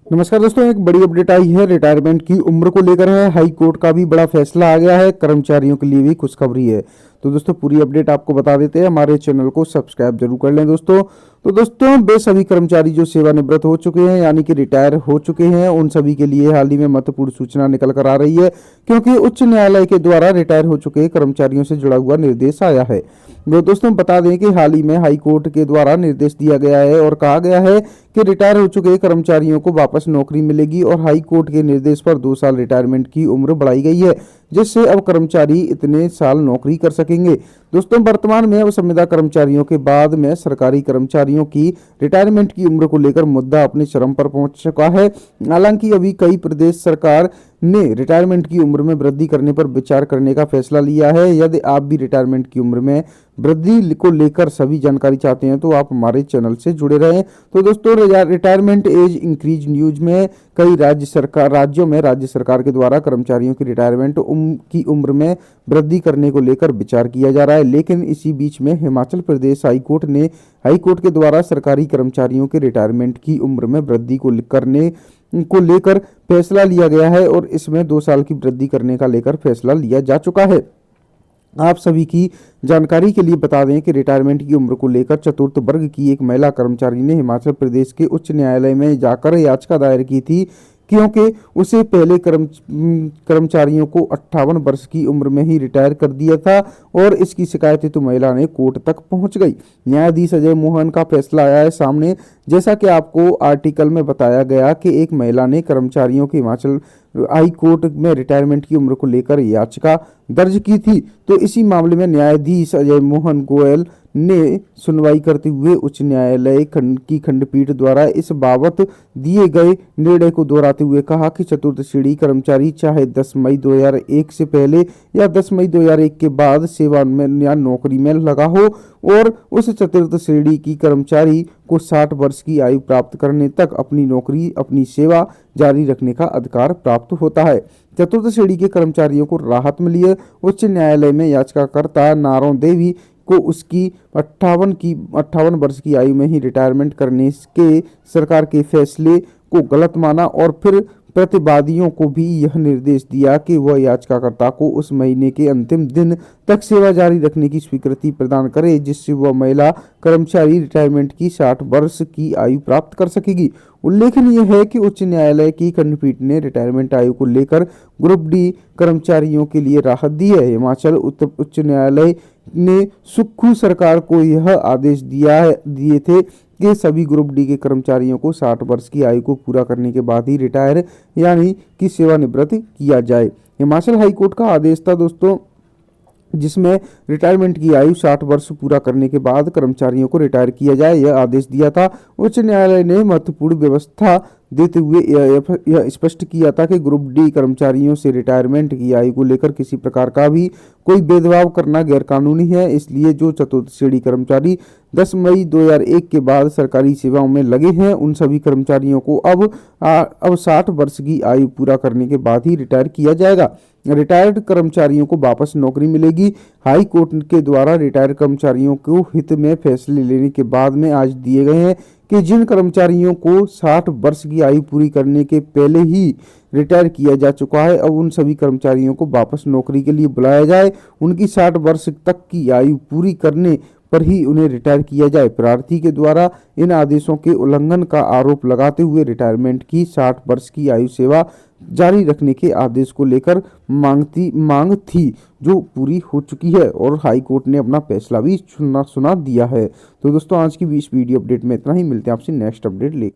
नमस्कार दोस्तों, एक बड़ी अपडेट आई है। रिटायरमेंट की उम्र को लेकर है। हाई कोर्ट का भी बड़ा फैसला आ गया है। कर्मचारियों के लिए भी खुशखबरी है। तो दोस्तों पूरी अपडेट आपको बता देते हैं। हमारे चैनल को सब्सक्राइब जरूर कर लें दोस्तों। तो दोस्तों वे सभी कर्मचारी जो सेवानिवृत्त हो चुके हैं यानी कि रिटायर हो चुके हैं, उन सभी के लिए हाल ही में महत्वपूर्ण सूचना निकल कर आ रही है, क्योंकि उच्च न्यायालय के द्वारा रिटायर हो चुके कर्मचारियों से जुड़ा हुआ निर्देश आया है। वो दोस्तों बता दें कि हाल ही में हाई कोर्ट के द्वारा निर्देश दिया गया है और कहा गया है कि रिटायर हो चुके कर्मचारियों को वापस नौकरी मिलेगी और हाई कोर्ट के निर्देश पर 2 साल रिटायरमेंट की उम्र बढ़ाई गई है, जिससे अब कर्मचारी इतने साल नौकरी कर सकेंगे। दोस्तों वर्तमान में अब संविदा कर्मचारियों के बाद में सरकारी कर्मचारियों की रिटायरमेंट की उम्र को लेकर मुद्दा अपने चरम पर पहुंच चुका है। हालांकि अभी कई प्रदेश सरकार ने रिटायरमेंट की उम्र में वृद्धि करने पर विचार करने का फैसला लिया है। यदि आप भी रिटायरमेंट की उम्र में वृद्धि को लेकर सभी जानकारी चाहते हैं तो आप हमारे चैनल से जुड़े रहें। तो दोस्तों रिटायरमेंट एज इंक्रीज न्यूज में कई राज्यों में राज्य सरकार के द्वारा कर्मचारियों की रिटायरमेंट की उम्र में वृद्धि करने को लेकर विचार किया जा रहा है। लेकिन इसी बीच में हिमाचल प्रदेश हाई कोर्ट के द्वारा सरकारी कर्मचारियों के रिटायरमेंट की उम्र में वृद्धि को लेकर फैसला लिया गया है और इसमें 2 साल की वृद्धि करने का लेकर फैसला लिया जा चुका है। आप सभी की जानकारी के लिए बता दें कि रिटायरमेंट की उम्र को लेकर चतुर्थ वर्ग की एक महिला कर्मचारी ने हिमाचल प्रदेश के उच्च न्यायालय में जाकर याचिका दायर की थी, क्योंकि उसे पहले कर्मचारियों को 58 वर्ष की उम्र में ही रिटायर कर दिया था और इसकी शिकायत हेतु महिला ने कोर्ट तक पहुंच गई। न्यायाधीश अजय मोहन का फैसला आया है सामने। जैसा कि आपको आर्टिकल में बताया गया कि एक महिला ने कर्मचारियों के हिमाचल हाई कोर्ट में रिटायरमेंट की उम्र को लेकर याचिका दर्ज की थी। तो इसी मामले में न्यायाधीश अजय मोहन गोयल ने सुनवाई करते हुए उच्च न्यायालय की खंडपीठ द्वारा इस बाबत दिए गए निर्णय को दोहराते हुए कहा कि चतुर्थ श्रेणी कर्मचारी चाहे 10 मई 2001 से पहले या 10 मई 2001 के बाद सेवा में या नौकरी में लगा हो और उस चतुर्थ श्रेणी की कर्मचारी को 60 वर्ष की आयु प्राप्त करने तक अपनी नौकरी अपनी सेवा जारी रखने का अधिकार प्राप्त होता है। चतुर्थ श्रेणी के कर्मचारियों को राहत मिली है। उच्च न्यायालय में याचिकाकर्ता नारों देवी को उसकी 58 वर्ष की आयु में ही रिटायरमेंट करने के सरकार के फैसले को गलत माना और फिर प्रतिवादियों को भी यह निर्देश दिया कि वह याचिकाकर्ता को उस महीने के अंतिम दिन तक सेवा जारी रखने की स्वीकृति प्रदान करे, जिससे वह महिला कर्मचारी रिटायरमेंट की 60 वर्ष की आयु प्राप्त कर सकेगी। उल्लेखनीय है कि उच्च न्यायालय की खंडपीठ ने रिटायरमेंट आयु को लेकर ग्रुप डी कर्मचारियों के लिए राहत दी है। हिमाचल उच्च न्यायालय ने सुक्खू सरकार को यह आदेश दिए थे कि सभी ग्रुप डी के कर्मचारियों को 60 वर्ष की आयु को पूरा करने के बाद ही रिटायर यानी कि सेवानिवृत्त किया जाए। हिमाचल हाई कोर्ट का आदेश था दोस्तों, जिसमें रिटायरमेंट की आयु 60 वर्ष पूरा करने के बाद कर्मचारियों को रिटायर किया जाए, यह आदेश दिया था। उच्च न्यायालय ने महत्वपूर्ण व्यवस्था देते हुए यह स्पष्ट किया था कि ग्रुप डी कर्मचारियों से रिटायरमेंट की आयु को लेकर किसी प्रकार का भी कोई भेदभाव करना गैरकानूनी है। इसलिए जो चतुर्थ श्रेणी कर्मचारी 10 मई 2001 के बाद सरकारी सेवाओं में लगे हैं, उन सभी कर्मचारियों को अब 60 वर्ष की आयु पूरा करने के बाद ही रिटायर किया जाएगा। रिटायर्ड कर्मचारियों को वापस नौकरी मिलेगी। हाई कोर्ट के द्वारा रिटायर्ड कर्मचारियों को हित में फैसले लेने के बाद में आज दिए गए हैं कि जिन कर्मचारियों को 60 वर्ष की आयु पूरी करने के पहले ही रिटायर किया जा चुका है, अब उन सभी कर्मचारियों को वापस नौकरी के लिए बुलाया जाए। उनकी 60 वर्ष तक की आयु पूरी करने पर ही उन्हें रिटायर किया जाए। प्रार्थी के द्वारा इन आदेशों के उल्लंघन का आरोप लगाते हुए रिटायरमेंट की 60 वर्ष की आयु सेवा जारी रखने के आदेश को लेकर मांग थी, जो पूरी हो चुकी है और हाई कोर्ट ने अपना फैसला भी सुना दिया है। तो दोस्तों आज की भी इस वीडियो अपडेट में इतना ही। मिलते हैं आपसे नेक्स्ट अपडेट लेकर।